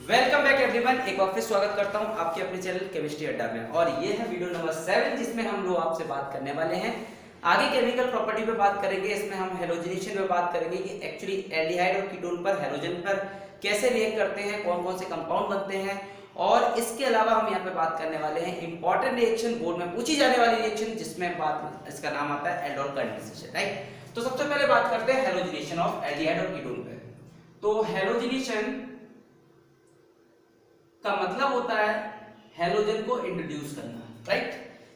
Welcome back everyone, एक बार फिर स्वागत करता हूं आपके अपने चैनल केमिस्ट्री अड्डा में। और ये है वीडियो नंबर 7 जिसमें हम लोग आपसे बात करने वाले हैं आगे केमिकल प्रॉपर्टी पे बात करेंगे। इसमें हम हेलोजनेशन पे बात करेंगे कि एक्चुअली एल्डिहाइड और कीटोन पर हेलोजन पर कैसे रिएक्ट करते हैं, कौन कौन से कंपाउंड बनते हैं। और इसके अलावा हम यहाँ पे बात करने वाले हैं इंपॉर्टेंट रिएक्शन, बोर्ड में पूछी जाने वाली रिएक्शन जिसमें बात इसका नाम आता है एल्डोल कंडेंसेशन, राइट। तो सबसे पहले बात करते हैं हेलोजनेशन ऑफ एल्डिहाइड और कीटोन पे। तो हेलोजनेशन का मतलब होता है हेलोजन को इंट्रोड्यूस करना, राइट।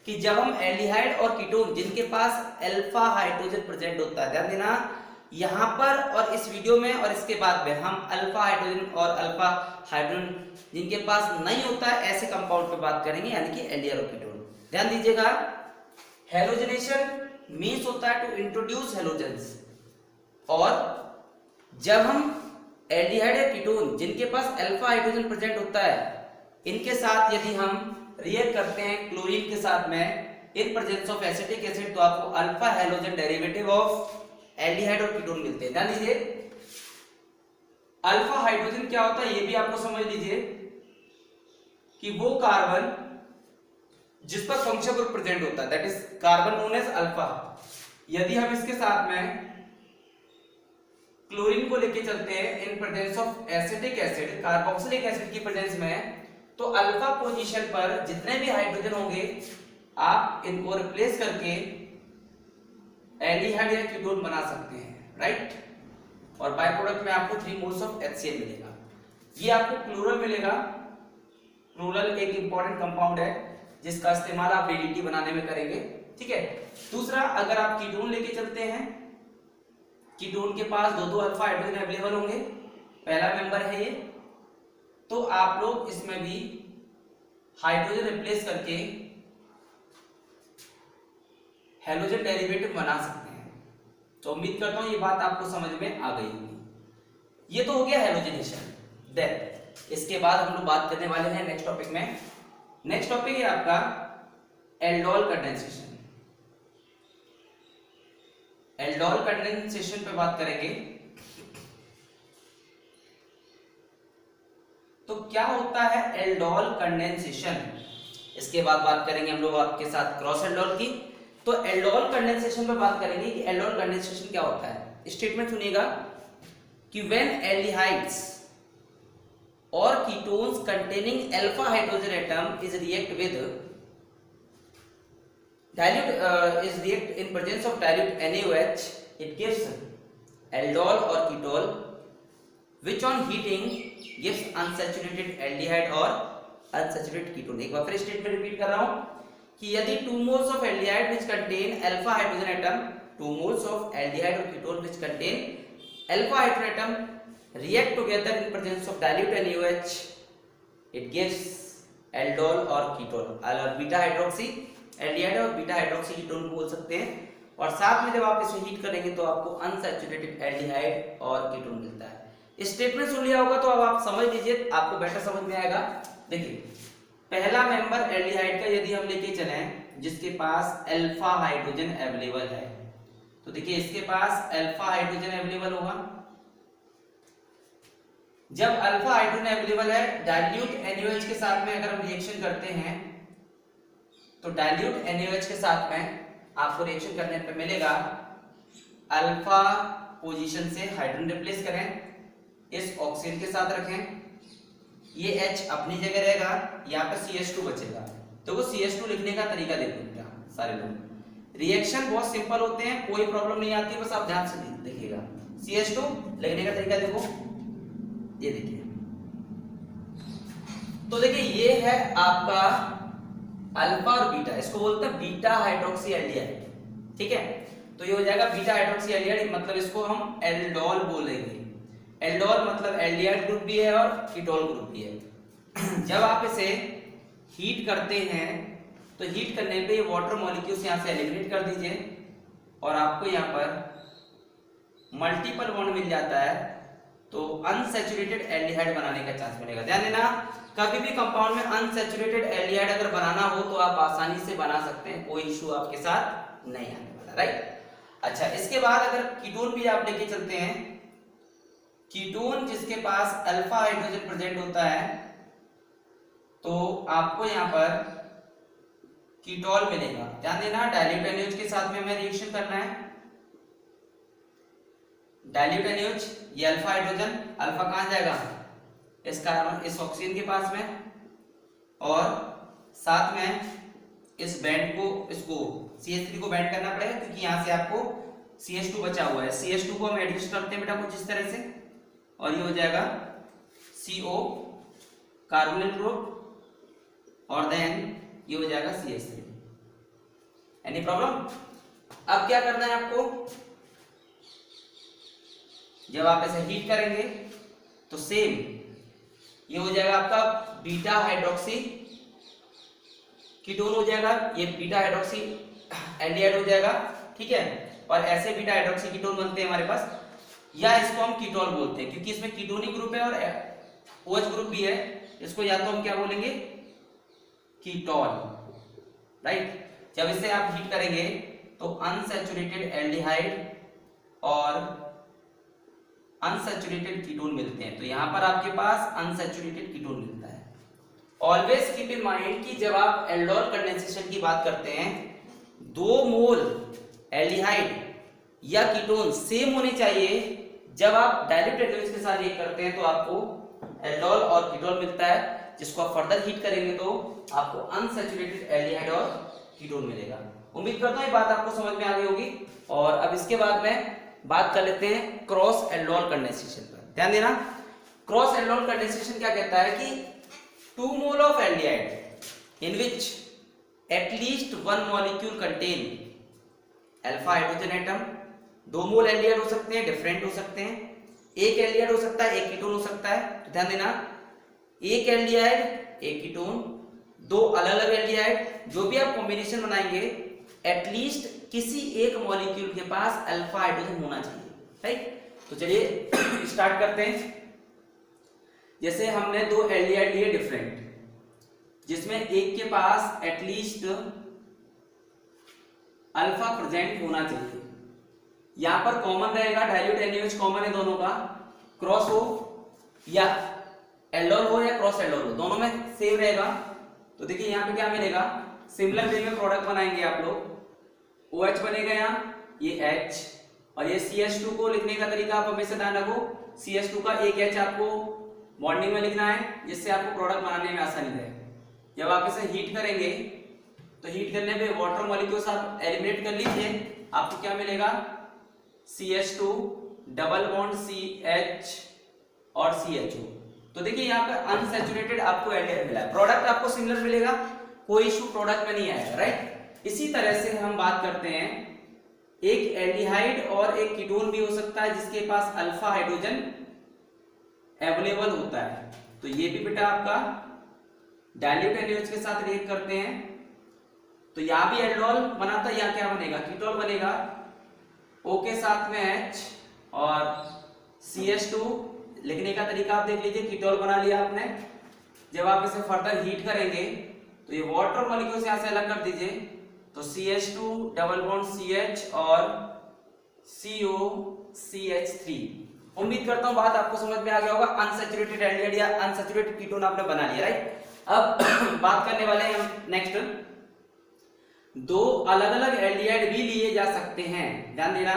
कि जब हम एल्डिहाइड और कीटोन जिनके पास अल्फा हाइड्रोजन प्रेजेंट होता है, ध्यान देना यहां पर और इस वीडियो में और इसके बाद में हम अल्फा हाइड्रोजन और अल्फा हाइड्रोजन जिनके पास नहीं होता है ऐसे कंपाउंड पे बात करेंगे, यानी कि एल्डिहाइड और कीटोन। ध्यान दीजिएगा, हेलोजनेशन मींस होता है टू इंट्रोड्यूस हेलोजेंस। और जब हम एल्डिहाइड या कीटोन जिनके पास अल्फा हाइड्रोजन प्रेजेंट होता है इनके साथ यदि हम रिएक्ट करते हैं क्लोरीन के साथ में in presence of acetic acid, तो आपको alpha halogen derivative of aldehyde और कीटोन मिलते हैं। ध्यान दीजिए, अल्फा हाइड्रोजन क्या होता है ये भी आपको समझ लीजिए कि वो कार्बन जिस पर फंक्शनल ग्रुप प्रेजेंट होता है, that is carbon known as alpha. यदि हम इसके साथ में क्लोरीन को लेके चलते हैं in presence of acetic acid, carboxylic acid की प्रेजेंस में, तो अल्फा पोजीशन पर जितने भी हाइड्रोजन होंगे आप इनको रिप्लेस करके एल्डिहाइड या कीटोन बना सकते हैं, राइट। और बाय प्रोडक्ट में आपको 3 मोल्स ऑफ HCl मिलेगा। ये आपको क्लोरल मिलेगा। क्लोरल एक इंपॉर्टेंट कंपाउंड है जिसका इस्तेमाल आप DDT बनाने में करेंगे, ठीक है। दूसरा, अगर आप कीटोन लेके चलते हैं, कीटोन के पास दो अल्फा हाइड्रोजन अवेलेबल होंगे, पहला मेंबर है ये, तो आप लोग इसमें भी हाइड्रोजन रिप्लेस करके हेलोजन डेरिवेटिव बना सकते हैं। तो उम्मीद करता हूं ये बात आपको समझ में आ गई होगी। ये तो हो गया हेलोजनेशन। देन इसके बाद हम लोग बात करने वाले हैं नेक्स्ट टॉपिक में। नेक्स्ट टॉपिक है आपका एल्डोल कंडेंसेशन। एल्डोल कंडेंसेशन पे बात करेंगे। तो क्या होता है एल्डोल कंडेंसेशन, इसके बाद बात करेंगे हम लोग आपके साथ क्रॉस एल्डोल की। तो एल्डोल कंडेंसेशन पे बात करेंगे कि एल्डोल कंडेंसेशन क्या होता है। स्टेटमेंट सुनिएगा कि व्हेन एल्डिहाइड्स और ketones containing alpha hydrogen atom is react with dilute is react in presence of dilute NaOH, it gives aldol or ketol, which on heating gives unsaturated aldehyde or unsaturated ketone। एक बार फिर statement repeat कर रहा हूं कि यदि 2 moles of aldehyde which contain alpha hydrogen atom, 2 moles of aldehyde or ketone which contain alpha hydrogen atom react together in presence of dilute NaOH, it gives aldol or ketol or beta hydroxy aldehyde और beta hydroxy ketone को बोल सकते हैं। और साथ में जब आप इसे हीट करेंगे तो आपको अनसैचुरेटेड एल्डिहाइड और कीटोन मिलता है। स्टेटमेंट सुन लिया होगा तो अब आप समझ लीजिए, आपको बेटर समझ में आएगा। देखिए, पहला मेंबर एल्डिहाइड का यदि हम लेके चलें जिसके पास अल्फा हाइड्रोजन अवेलेबल है, तो देखिए इसके पास अल्फा हाइड्रोजन अवेलेबल होगा। जब अल्फा हाइड्रोजन अवेलेबल है, डाइल्यूट NaOH के साथ में अगर हम रिएक्शन करते हैं तो डाइल्यूट NaOH के साथ में आपको रिएक्शन करने पे मिलेगा अल्फा पोजीशन से हाइड्रोजन रिप्लेस करें, इस ऑक्सीजन के साथ रखें, ये H अपनी जगह रहेगा, यहाँ पे CH2 बचेगा। तो वो CH2 लिखने का तरीका देखो बेटा सारे लोग, रिएक्शन बहुत सिंपल होते हैं, कोई प्रॉब्लम नहीं आती, बस आप ध्यान से देखिएगा। CH2 लिखने का तरीका देखो, ये देखिए। तो देखिए ये है आपका अल्फा और बीटा, इसको बोलते हैं बीटा हाइड्रोक्सी एल्डिहाइड, ठीक है। तो ये हो जाएगा बीटा हाइड्रोक्सी एल्डिहाइड, मतलब इसको हम एल्डोल बोलेंगे। एल्डोल मतलब एल्डिहाइड ग्रुप भी है और कीटोन ग्रुप भी है। जब आप इसे हीट करते हैं तो हीट करने पे ये वाटर मॉलिक्यूल्स यहां से एलिमिनेट कर दीजिए और आपको यहां पर मल्टीपल बॉन्ड मिल जाता है, तो अनसैचुरेटेड एल्डिहाइड बनाने का चांस मिलेगा। ध्यान देना, कभी भी कंपाउंड में अनसैचुरेटेड एल्डिहाइड अगर बनाना हो तो आप आसानी से बना सकते हैं, कोई इशू आपके साथ नहीं आने वाला, राइट। अच्छा, इसके बाद अगर कीटोन भी आप लेके चलते हैं कीटोन जिसके पास अल्फा हाइड्रोजन प्रेजेंट होता है तो आपको यहाँ पर कीटोल मिलेगा। ध्यान देना, डाइल्यूट NaOH के साथ में हमें रिएक्शन करना है। डाइल्यूट NaOH, ये अल्फा हाइड्रोजन, अल्फा कहाँ जाएगा, इस कार्बन इस ऑक्सीजन के पास में, और साथ में इस बैंड को, इसको CH3 को बैंड करना पड़ेगा क्योंकि यहाँ से आपको CH2 बचा हुआ है। CH2 को हम एडजस्ट करते हैं बेटा कुछ इस तरह से, और ये हो जाएगा CO कार्बोनिल ग्रुप, और देन ये हो जाएगा CH3। Any problem? अब क्या करना है आपको, जब आप ऐसे हीट करेंगे तो सेम ये हो जाएगा आपका बीटा हाइड्रोक्सी कीटोन हो जाएगा, ये बीटा हाइड्रोक्सी एल्डिहाइड हो जाएगा, ठीक है। और ऐसे बीटा हाइड्रोक्सी कीटोन बनते हैं हमारे पास, या इसको हम कीटोल बोलते हैं क्योंकि इसमें कीटोनिक ग्रुप है और OH ग्रुप भी है। इसको या तो हम क्या बोलेंगे, कीटोल, राइट। जब इसे आप हीट करेंगे तो अनसैचुरेटेड एल्डिहाइड और अनसैचुरेटेड कीटोन मिलते हैं। तो यहां पर आपके पास अनसैचुरेटेड कीटोन मिलता है। ऑलवेज कीप इन माइंड कि जब आप एल्डोल कंडेंसेशन की बात करते हैं, 2 मोल एल्डिहाइड या कीटोन सेम होने चाहिए। जब आप डाइल्यूट NaOH के साथ रिएक्ट करते हैं तो आपको एल्डोल और कीटोन मिलता है, जिसको आप फर्दर हीट करेंगे तो आपको अनसैचुरेटेड एल्डिहाइड और कीटोन मिलेगा। उम्मीद करता हूं ये बात आपको समझ में आ गई होगी। और अब इसके बाद में बात कर लेते हैं क्रॉस एल्डोल कंडेंसेशन पर। ध्यान देना, क्रॉस एल्डोल कंडेंसेशन क्या कहता है कि 2 mole of aldehyde in which at least 1 molecule contain alpha hydrogen atom. 2 mole aldehyde हो सकते हैं, डिफरेंट हो सकते हैं, एक एल्डिहाइड हो सकता है, एक कीटोन हो सकता है। तो ध्यान देना, एक एल्डिहाइड एक कीटोन, 2 अलग अलग एल्डिहाइड, जो भी आप कॉम्बिनेशन बनाएंगे एटलीस्ट किसी एक मॉलिक्यूल के पास अल्फा हाइड्रोजन होना चाहिए, राइट। तो चलिए स्टार्ट करते हैं। जैसे हमने 2 एल्डिहाइड लिए डिफरेंट, जिसमें एक के पास एटलीस्ट अल्फा प्रेजेंट होना चाहिए। यहां पर कॉमन रहेगा, डाइल्यूट NaOH कॉमन है दोनों का, क्रॉस हो या एल्डोल हो या क्रॉस एल्डोल हो, दोनों में सेम रहेगा। तो देखिए यहाँ पे क्या मिलेगा, सिमिलर वे में प्रोडक्ट बनाएंगे आप लोग। OH बनेगा यहाँ, ये H, और ये CH2 को लिखने का तरीका आप हमेशा ध्यान रखो, CH2 का एक H आपको बॉन्डिंग में लिखना है, जिससे आपको प्रोडक्ट बनाने में आसानी रहे। जब आप इसे हीट करेंगे तो हीट करने पे वाटर मॉलिक्यूल्स आप एलिमिनेट कर लीजिए, आपको क्या मिलेगा, CH2 डबल बॉन्ड CH और CHO। तो देखिए यहाँ पे अनसैचुरेटेड आपको एल्डिहाइड मिला है, प्रोडक्ट आपको सिमिलर मिलेगा, कोई इशू प्रोडक्ट में नहीं आएगा, राइट। इसी तरह से हम बात करते हैं, एक एल्डिहाइड और एक कीटोन भी हो सकता है जिसके पास अल्फा हाइड्रोजन अवेलेबल होता है। तो ये भी बेटा आपका डाइल्यूट NaOH के साथ रिएक्ट करते हैं, तो यहां भी एल्डोल बनाता है, या क्या बनेगा, कीटोल बनेगा। O के साथ में H और CH2 लिखने का तरीका आप देख लीजिए, कीटोल बना लिया आपने। जब आप इसे फर्दर हीट करेंगे तो ये वाटर मॉलिक्यूल यहां से अलग कर दीजिए, तो CH2 डबल बॉन्ड CH और CO CH3। उम्मीद करता हूं बात आपको समझ में आ गया होगा। अनसैचुरेटेड एल्डिहाइड या अनसैचुरेटेड कीटोन आपने बना लिया, राइट। अब बात करने वाले हैं हम नेक्स्ट, 2 अलग अलग एल्डिहाइड भी लिए जा सकते हैं। ध्यान देना,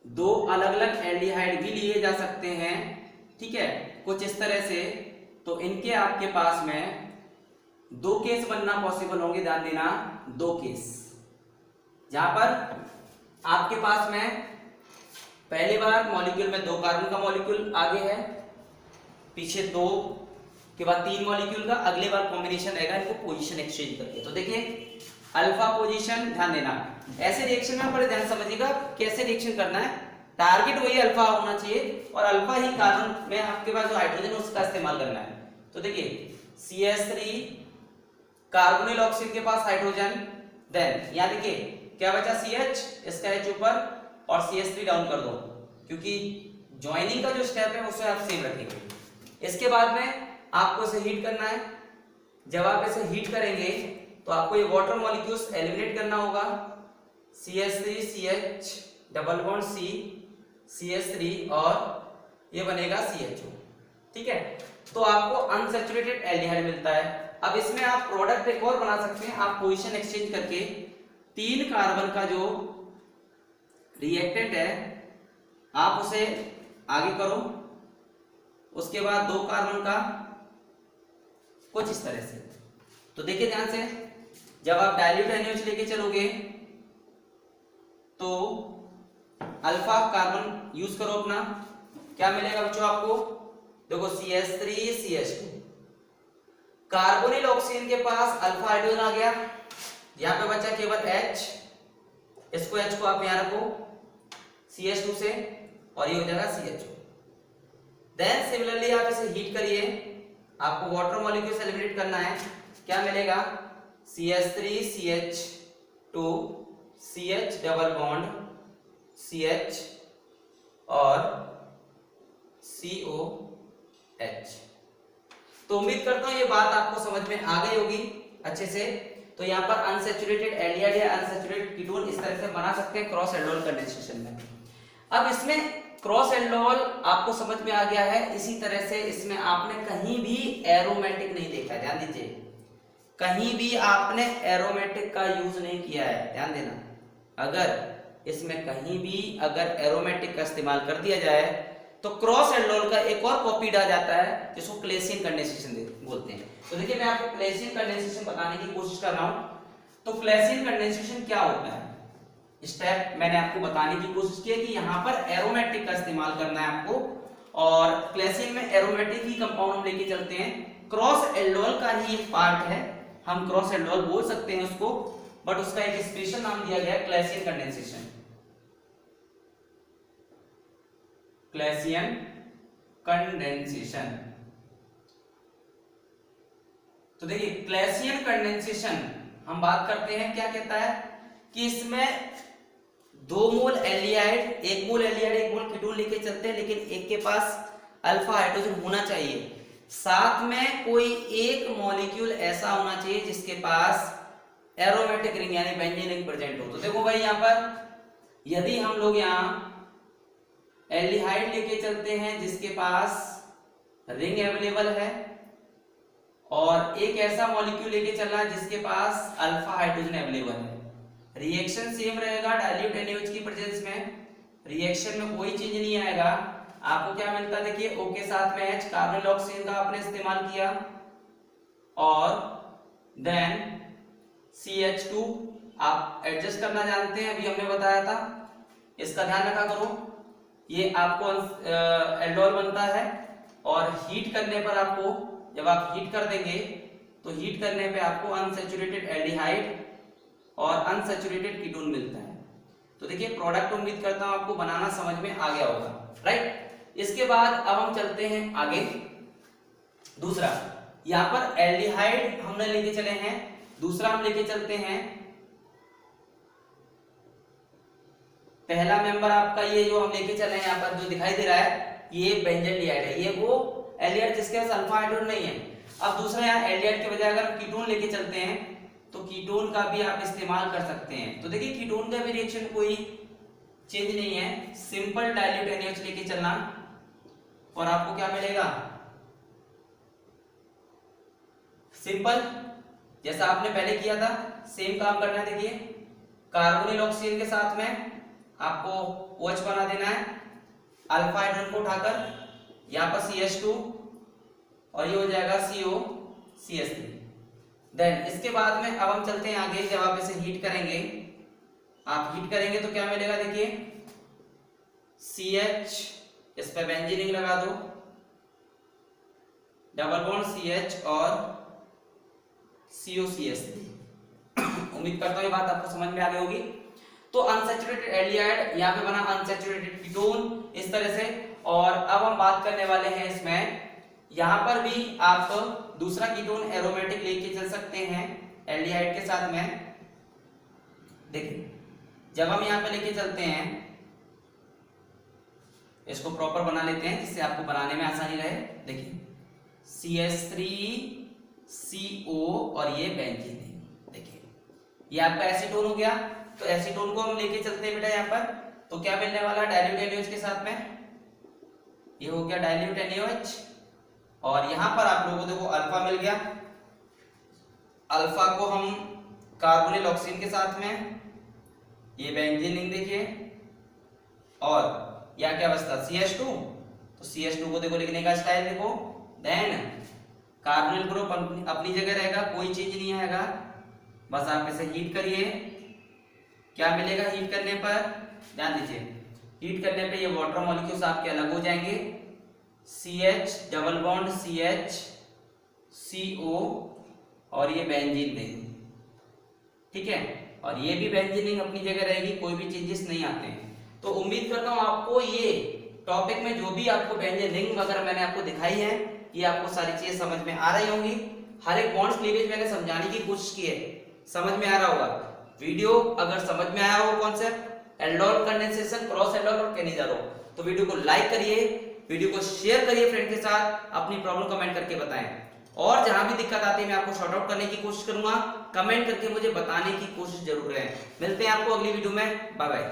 2 अलग अलग एल्डिहाइड भी लिए जा सकते हैं, ठीक है, कुछ इस तरह से। तो इनके आपके पास में 2 केस बनना पॉसिबल होंगे। ध्यान देना, 2 केस, जहां पर आपके पास में पहली बार मॉलिक्यूल में 2 कार्बन का मॉलिक्यूल आगे है, पीछे 2 के बाद 3 मॉलिक्यूल का, अगली बार कॉम्बिनेशन रहेगा इनको पोजीशन एक्सचेंज करके। तो देखिए अल्फा पोजीशन, ध्यान देना, ऐसे रिएक्शन में बड़े ध्यान समझिएगा कैसे रिएक्शन करना है। टारगेट वही अल्फा होना चाहिए और अल्फा ही कार्बन में आपके पास जो हाइड्रोजन है उसका इस्तेमाल करना है। तो देखिए CH3 कार्बोनिल ऑक्सीजन के पास हाइड्रोजन, देन यहां देखिए क्या बचा, CH, इसका H ऊपर और CH3 डाउन कर दो, क्योंकि ज्वाइनिंग का जो स्टेप है उसे आप सेम रखेंगे। इसके बाद में आपको इसे हीट करना है। जब आप इसे हीट करेंगे तो आपको ये वाटर मॉलिक्यूल्स एलिमिनेट करना होगा, CH3 CH double bond C CH3 और ये बनेगा CHO। ठीक है, तो आपको अनसैचुरेटेड एल्डिहाइड मिलता है। अब इसमें आप प्रोडक्ट एक और बना सकते हैं, आप पोजीशन एक्सचेंज करके 3 कार्बन का जो रिएक्टेंट है आप उसे आगे करो, उसके बाद 2 कार्बन का कुछ इस तरह से। तो देखिए ध्यान से, जब आप डाइल्यूट NaOH लेके चलोगे तो अल्फा कार्बन यूज करो अपना, क्या मिलेगा बच्चों आपको? देखो CH3 CH2, कार्बोनिल ऑक्सीजन के पास अल्फा हाइड्रोजन आ गया, यहां पे बचा केवल H, इसको H को आप यहां रखो CH2 से और ये हो जाएगा CHO। देन सिमिलरली आप इसे हीट करिए, आपको वाटर मॉलिक्यूल से एलिमिनेट करना है, क्या मिलेगा? CH3 CH2 CH double bond CH और COH। तो उम्मीद करता हूं ये बात आपको समझ में आ गई होगी अच्छे से। तो यहाँ पर अनसैचुरेटेड एल्डिहाइड या अनसैचुरेटेड कीटोन इस तरह से बना सकते हैं क्रॉस एल्डोल कंडेंसेशन में। अब इसमें क्रॉस एल्डोल आपको समझ में आ गया है। इसी तरह से इसमें आपने कहीं भी एरोमेटिक नहीं देखा, ध्यान दीजिए, कहीं भी आपने एरोमेटिक का यूज नहीं किया है, ध्यान देना। अगर इसमें कहीं भी अगर एरोमेटिक का इस्तेमाल कर दिया जाए तो क्रॉस एल्डोल का एक और कॉपीड आ जाता है जिसको क्लेसियन कंडेंसेशन बोलते हैं। तो देखिए मैं आपको क्लेसियन कंडेंसेशन बताने की कोशिश कर रहा हूं। तो क्लेसियन कंडेंसेशन क्या होता है, स्टेप मैंने आपको बताने की कोशिश की है कि यहां पर एरोमेटिक का इस्तेमाल करना है आपको, और क्लेसियन में एरोमेटिक ही कंपाउंड हम लेके चलते हैं। क्रॉस एल्डोल का ही एक पार्ट है, हम क्रॉस एल्डोल बोल सकते हैं उसको, बट उसका एक स्पेशल नाम दिया गया है क्लेसियन कंडेंसेशन। क्लेसियन कंडेंसेशन। तो देखिए क्लेसियन कंडेंसेशन हम बात करते हैं, क्या कहता है कि इसमें 2 मोल एल्डिहाइड, 1 मोल एल्डिहाइड 1 मोल कीटोन लेके चलते हैं, लेकिन एक के पास अल्फा हाइड्रोजन होना चाहिए, साथ में कोई एक मॉलिक्यूल ऐसा होना चाहिए जिसके पास एरोमेटिक रिंग यानी बेंजीन रिंग प्रेजेंट हो। तो देखो भाई यहां पर यदि हम लोग यहां एल्डिहाइड लेके चलते हैं जिसके पास रिंग अवेलेबल है, और एक ऐसा मॉलिक्यूल लेके चलना है जिसके पास अल्फा हाइड्रोजन अवेलेबल है, रिएक्शन सेम रहेगा डाइल्यूट NaOH की प्रेजेंस में, रिएक्शन में कोई चेंज नहीं आएगा। आपको क्या मिलता है, देखिए O के साथ में H, कार्बोनिल ऑक्सीजन का आपने इस्तेमाल किया, और देन CH2 आप एडजस्ट करना जानते हैं, अभी हमने बताया था, इसका ध्यान रखा करो। ये आपको एल्डोल बनता है, और हीट करने पर आपको, जब आप हीट कर देंगे तो हीट करने पे आपको अनसैचुरेटेड एल्डिहाइड और अनसैचुरेटेड कीटोन मिलता है। तो देखिए प्रोडक्ट उम्मीद करता हूं आपको बनाना समझ में आ गया होगा, राइट। इसके बाद अब हम चलते हैं आगे। दूसरा, यहां पर एल्डिहाइड हमने लेके चले हैं, दूसरा हम लेके चलते हैं, पहला मेंबर आपका ये जो हम लेके चले हैं यहां पर जो दिखाई दे रहा है ये बेंजोएल्डिहाइड है, ये वो एल्डिहाइड जिसके पास अल्फा हाइड्रोजन नहीं है। अब दूसरा यहाँ एल्डिहाइड के बजाय अगर कीटोन लेके चलते हैं तो कीटोन का भी आप इस्तेमाल कर सकते हैं। तो देखिए कीटोन का भी रिएक्शन कोई चेंज नहीं है, सिंपल डाइल्यूट NaOH लेके चलना, और आपको क्या मिलेगा, सिंपल जैसा आपने पहले किया था सेम काम करना है। देखिए कार्बोनिल ऑक्सीजन के साथ में आपको OH बना देना है, अल्फा हाइड्रोजन को उठाकर यहाँ पर CH2 और ये हो जाएगा COCH3। देन इसके बाद में अब हम चलते हैं आगे। जब आप इसे हीट करेंगे, आप हीट करेंगे तो क्या मिलेगा, देखिए CH, इस पे बेंजीन रिंग लगा दो, डबल बॉन्ड CH और COCH3। उम्मीद करता हूं ये बात आपको समझ में आ गई होगी। तो अनसैचुरेटेड एल्डिहाइड यहाँ पे बना अनसैचुरेटेड कीटोन इस तरह से। और अब हम बात करने वाले हैं इसमें, यहाँ पर भी आप दूसरा कीटोन एरोमेटिक लेके चल सकते हैं एल्डिहाइड के साथ में। देखिए जब हम यहाँ पे लेके चलते हैं, इसको प्रॉपर बना लेते हैं जिससे आपको बनाने में आसानी रहे। देखिए CH3CO और ये बेंजीन है, देखिए ये आपका एसीटोन हो गया। तो एसीटोन को हम लेके चलते हैं बेटा यहाँ पर, तो क्या मिलने वाला डाइल्यूट NaOH के साथ में ये हो गया डाइल्यूट NaOH। और यहां पर आप लोगों को देखो अल्फा मिल गया, अल्फा को हम कार्बोनिल ऑक्सीजन के साथ में, ये बेंजीन रिंग देखिए, और या क्या बचता CH2, तो CH2 को देखो लिखने का स्टाइल देखो, देन कार्बोनिल ग्रुप अपनी जगह रहेगा, कोई चेंज नहीं आएगा, बस आप इसे हीट करिए, क्या मिलेगा हीट करने पर, ध्यान दीजिए, हीट करने पे ये वाटर मॉलिक्यूल्स आपके अलग हो जाएंगे, CH double bond CH CO और ये बेंजीन रिंग, ठीक है, और ये भी बेंजीन रिंग अपनी जगह रहेगी, कोई भी चेंजेस नहीं आते हैं। तो उम्मीद करता हूं आपको ये टॉपिक में जो भी आपको बेंजीन रिंग वगैरह मैंने आपको दिखाई है, ये आपको सारी चीजें समझ में आ रही होंगी। हर एक बॉन्ड्स क्लीवेज मैंने समझाने की कोशिश की है, समझ में आ रहा होगा। वीडियो अगर समझ में आया हो concept aldol condensation, cross aldol और कैनिजारो, तो वीडियो को लाइक करिए, वीडियो को शेयर करिए फ्रेंड के साथ, अपनी प्रॉब्लम कमेंट करके बताएं, और जहां भी दिक्कत आती है मैं आपको शॉर्ट आउट करने की कोशिश करूंगा, कमेंट करके मुझे बताने की कोशिश जरूर करें। मिलते हैं आपको अगली वीडियो में, बाय बाय।